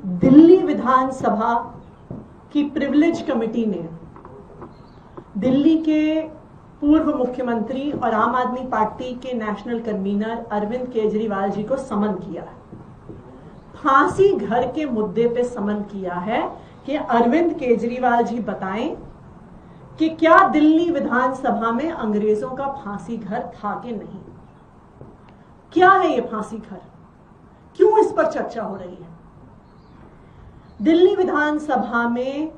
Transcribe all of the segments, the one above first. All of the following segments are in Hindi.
दिल्ली विधानसभा की प्रिविलेज कमेटी ने दिल्ली के पूर्व मुख्यमंत्री और आम आदमी पार्टी के नेशनल कन्वीनर अरविंद केजरीवाल जी को समन किया है। फांसी घर के मुद्दे पे समन किया है कि अरविंद केजरीवाल जी बताएं कि क्या दिल्ली विधानसभा में अंग्रेजों का फांसी घर था कि नहीं। क्या है ये फांसी घर, क्यों इस पर चर्चा हो रही है। दिल्ली विधानसभा में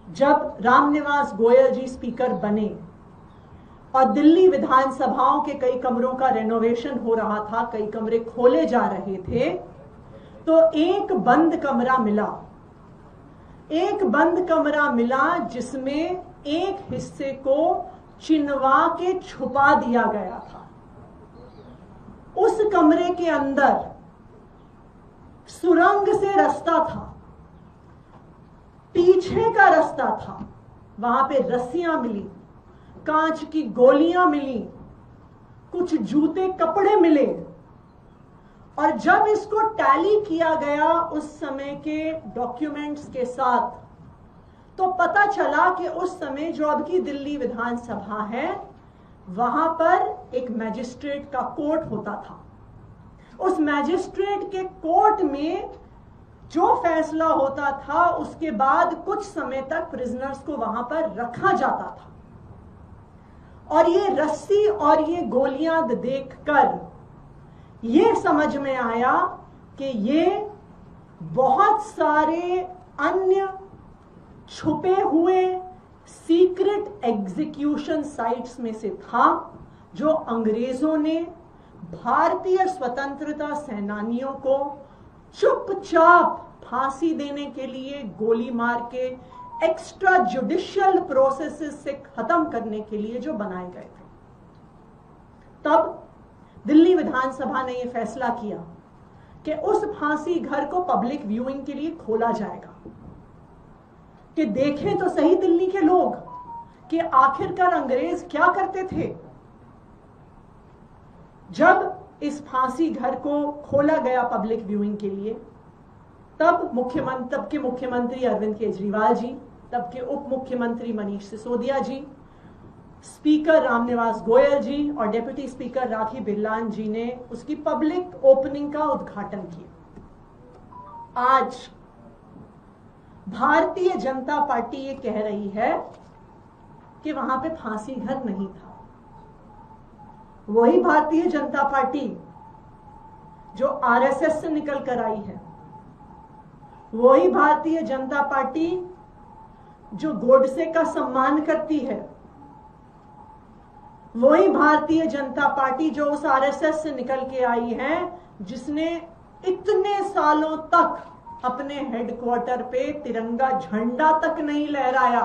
जब रामनिवास गोयल जी स्पीकर बने और दिल्ली विधानसभाओं के कई कमरों का रेनोवेशन हो रहा था, कई कमरे खोले जा रहे थे, तो एक बंद कमरा मिला जिसमें एक हिस्से को चिनवा के छुपा दिया गया था। उस कमरे के अंदर सुरंग से रास्ता था, पीछे का रास्ता था, वहां पे रस्सियां मिली, कांच की गोलियां मिली, कुछ जूते कपड़े मिले। और जब इसको टैली किया गया उस समय के डॉक्यूमेंट्स के साथ, तो पता चला कि उस समय जो अब की दिल्ली विधानसभा है वहां पर एक मैजिस्ट्रेट का कोर्ट होता था। उस मैजिस्ट्रेट के कोर्ट में जो फैसला होता था उसके बाद कुछ समय तक प्रिजनर्स को वहां पर रखा जाता था। और ये रस्सी और ये गोलियां देखकर ये समझ में आया कि ये बहुत सारे अन्य छुपे हुए सीक्रेट एग्जीक्यूशन साइट्स में से था, जो अंग्रेजों ने भारतीय स्वतंत्रता सेनानियों को चुपचाप फांसी देने के लिए, गोली मार के एक्स्ट्रा जुडिशियल प्रोसेसेस से खत्म करने के लिए जो बनाए गए थे। तब दिल्ली विधानसभा ने यह फैसला किया कि उस फांसी घर को पब्लिक व्यूइंग के लिए खोला जाएगा, कि देखें तो सही दिल्ली के लोग कि आखिरकार अंग्रेज क्या करते थे। जब इस फांसी घर को खोला गया पब्लिक व्यूइंग के लिए, तब के मुख्यमंत्री अरविंद केजरीवाल जी, तब के उप मुख्यमंत्री मनीष सिसोदिया जी, स्पीकर रामनिवास गोयल जी और डेप्यूटी स्पीकर राखी बिरलान जी ने उसकी पब्लिक ओपनिंग का उद्घाटन किया। आज भारतीय जनता पार्टी ये कह रही है कि वहां पे फांसी घर नहीं था। वही भारतीय जनता पार्टी जो आरएसएस से निकल कर आई है, वही भारतीय जनता पार्टी जो गोडसे का सम्मान करती है, वही भारतीय जनता पार्टी जो उस आरएसएस से निकल के आई है जिसने इतने सालों तक अपने हेडक्वार्टर पे तिरंगा झंडा तक नहीं लहराया।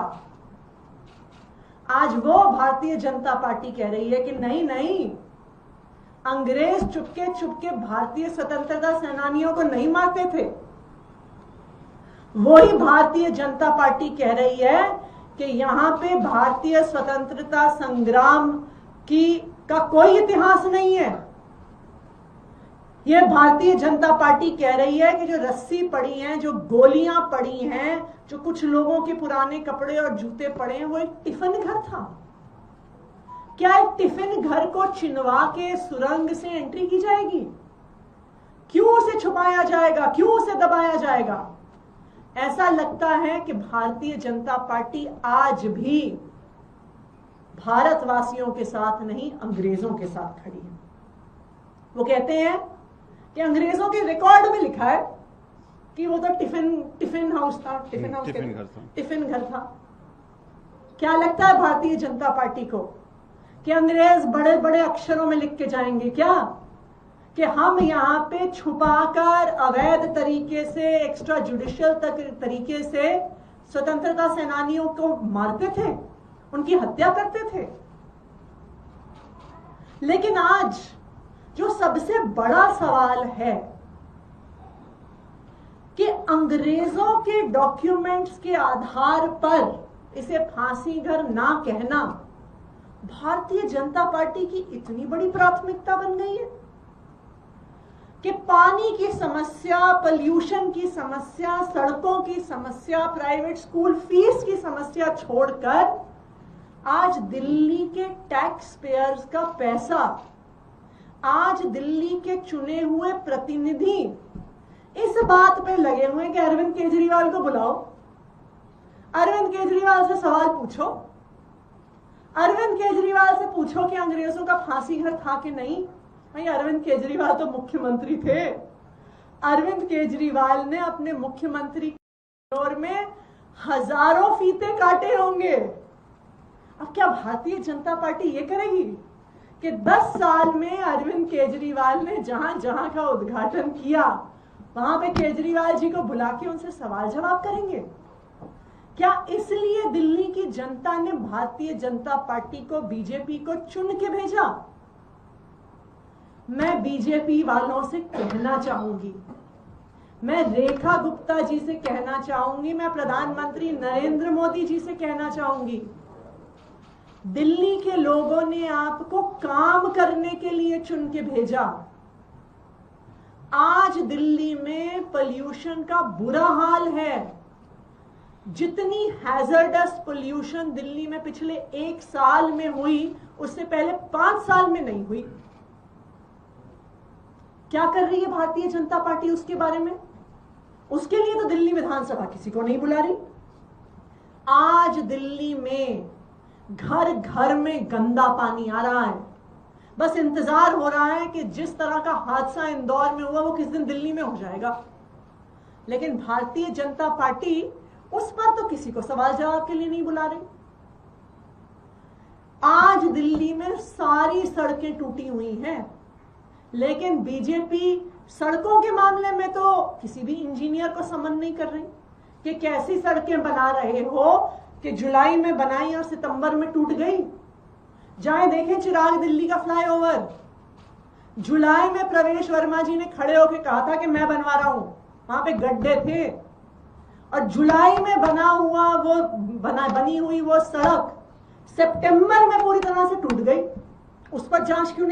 आज वो भारतीय जनता पार्टी कह रही है कि नहीं, अंग्रेज चुपके चुपके भारतीय स्वतंत्रता सेनानियों को नहीं मारते थे। वही भारतीय जनता पार्टी कह रही है कि यहां पे भारतीय स्वतंत्रता संग्राम का कोई इतिहास नहीं है। यह भारतीय जनता पार्टी कह रही है कि जो रस्सी पड़ी है, जो गोलियां पड़ी हैं, जो कुछ लोगों के पुराने कपड़े और जूते पड़े हैं, वो एक टिफिन घर था। क्या एक टिफिन घर को चिनवा के सुरंग से एंट्री की जाएगी? क्यों उसे छुपाया जाएगा? क्यों उसे दबाया जाएगा? ऐसा लगता है कि भारतीय जनता पार्टी आज भी भारतवासियों के साथ नहीं, अंग्रेजों के साथ खड़ी है। वो कहते हैं कि अंग्रेजों के रिकॉर्ड में लिखा है कि वो तो टिफिन हाउस था, टिफिन घर था। क्या लगता है भारतीय जनता पार्टी को कि अंग्रेज बड़े बड़े अक्षरों में लिख के जाएंगे क्या कि हम यहां पे छुपाकर अवैध तरीके से, एक्स्ट्रा जुडिशियल तरीके से स्वतंत्रता सेनानियों को मारते थे, उनकी हत्या करते थे? लेकिन आज जो सबसे बड़ा सवाल है कि अंग्रेजों के डॉक्यूमेंट्स के आधार पर इसे फांसी घर ना कहना भारतीय जनता पार्टी की इतनी बड़ी प्राथमिकता बन गई है कि पानी की समस्या, पोल्यूशन की समस्या, सड़कों की समस्या, प्राइवेट स्कूल फीस की समस्या छोड़कर आज दिल्ली के टैक्स पेयर्स का पैसा, आज दिल्ली के चुने हुए प्रतिनिधि इस बात पे लगे हुए हैं कि अरविंद केजरीवाल को बुलाओ, अरविंद केजरीवाल से सवाल पूछो, अरविंद केजरीवाल से पूछो कि अंग्रेजों का फांसी घर था कि नहीं। भाई अरविंद केजरीवाल तो मुख्यमंत्री थे, अरविंद केजरीवाल ने अपने मुख्यमंत्री के दौर में हजारों फीते काटे होंगे। अब क्या भारतीय जनता पार्टी ये करेगी कि 10 साल में अरविंद केजरीवाल ने जहां जहां का उद्घाटन किया वहां पे केजरीवाल जी को बुला के उनसे सवाल जवाब करेंगे? क्या इसलिए दिल्ली की जनता ने भारतीय जनता पार्टी को, बीजेपी को चुन के भेजा? मैं बीजेपी वालों से कहना चाहूंगी, मैं रेखा गुप्ता जी से कहना चाहूंगी, मैं प्रधानमंत्री नरेंद्र मोदी जी से कहना चाहूंगी, दिल्ली के लोगों ने आपको काम करने के लिए चुन के भेजा। आज दिल्ली में पोल्यूशन का बुरा हाल है। जितनी हैजर्डस पोल्यूशन दिल्ली में पिछले 1 साल में हुई, उससे पहले 5 साल में नहीं हुई। क्या कर रही है भारतीय जनता पार्टी उसके बारे में? उसके लिए तो दिल्ली विधानसभा किसी को नहीं बुला रही। आज दिल्ली में घर घर में गंदा पानी आ रहा है। बस इंतजार हो रहा है कि जिस तरह का हादसा इंदौर में हुआ वो किस दिन दिल्ली में हो जाएगा। लेकिन भारतीय जनता पार्टी उस पर तो किसी को सवाल जवाब के लिए नहीं बुला रही। आज दिल्ली में सारी सड़कें टूटी हुई हैं, लेकिन बीजेपी सड़कों के मामले में तो किसी भी इंजीनियर को समन नहीं कर रही कि कैसी सड़कें बना रहे हो कि जुलाई में बनाई और सितंबर में टूट गई। जाए देखें चिराग दिल्ली का फ्लाईओवर, जुलाई में प्रवेश वर्मा जी ने खड़े होकर कहा था कि मैं बनवा रहा हूं, वहां पे गड्ढे थे, और जुलाई में बनी हुई वो सड़क सितंबर में पूरी तरह से टूट गई। उस पर जांच क्यों नहीं?